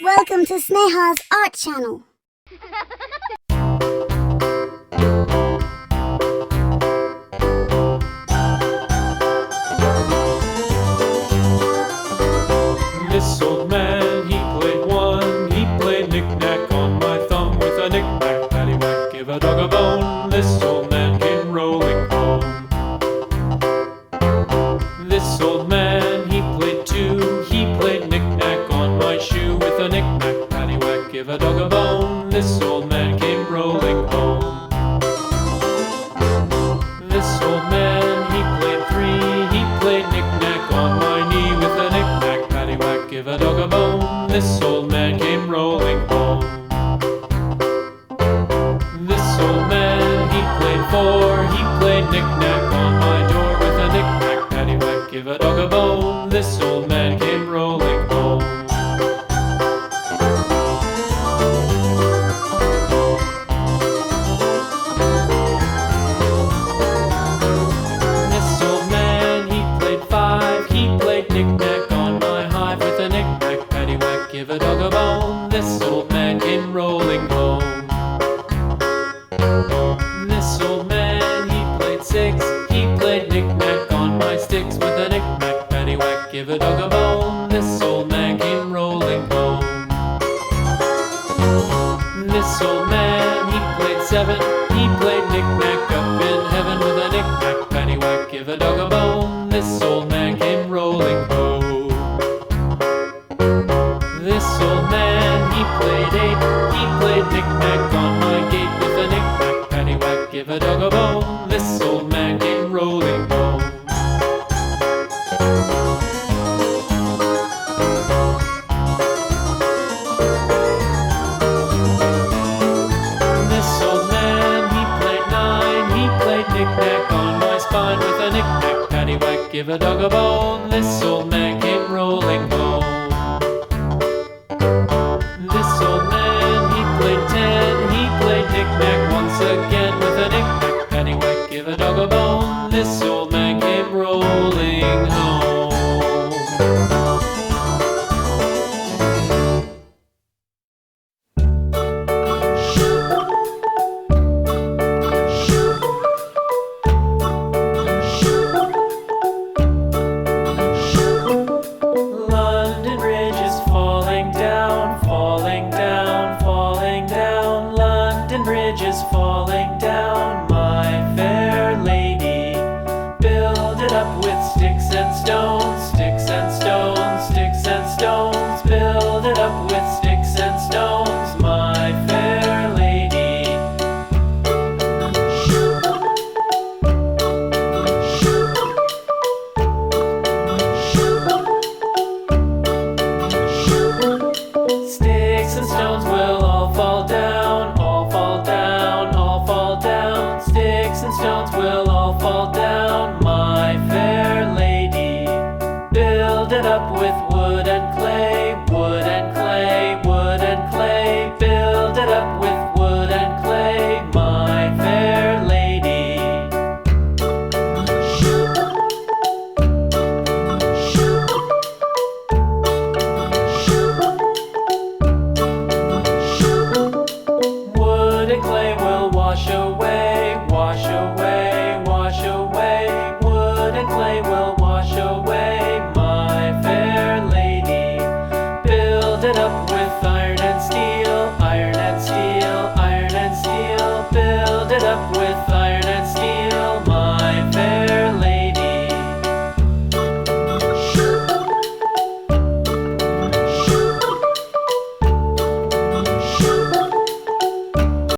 Welcome to Sneha's Art Channel. This old man, he played one. He played knick-knack on my thumb with a knick-knack, paddywhack, give a dog a bone. This old man came rolling home. This old man, he played two. He played knick-knack on my shoe with a knick-knack, paddywhack, give a dog a bone. This old man came rolling home. This old man, he played three. He played knick-knack on my knee with a knick-knack, paddywhack, give a dog a bone. This old man came rolling home. This old man, he played four. He played knick-knack on my door with a knick-knack, paddywhack, give a dog a bone. This old man came rolling home. This old man, he played five. He played knick-knack on my hive with a knick-knack, paddywhack, give a dog a bone. This old man came rolling home. This old man, he played six. He played knick-knack on my sticks with a knick-knack, paddywhack, give a dog a bone. This old man came rolling home. This old man, he played seven. He played knick-knack up in heaven with a knick-knack, paddywhack, give a dog a bone. This old man came rolling home. This old man, he played eight. He played knick-knack on my gate with a knick-knack, paddywhack, give a dog a bone. This old man came rolling home. This old man, he played nine. He played knick-knack on my spine with a knick-knack, paddywhack, give a dog a bone. This old man came rolling home. This old man, he played ten. He played knick-knack once again with a knick-knack, paddywhack, give a dog a bone. This old man came rolling home. London Bridge is falling down, falling down, falling down. London Bridge is falling down, my fair lady. Build it up with sticks and stones, sticks and stones, sticks and stones. Build it up with sticks and stones, my fair lady. Sticks and stones will all fall down, all fall down, all fall down. Sticks and stones will all fall down, my fair lady. Build it up with wood and clay, wood and clay, wood and clay. Build it up with wood and clay, my fair lady. Wood and clay will wash away, wash away, wash away. Wood and clay will wash away, my fair lady. Build it up with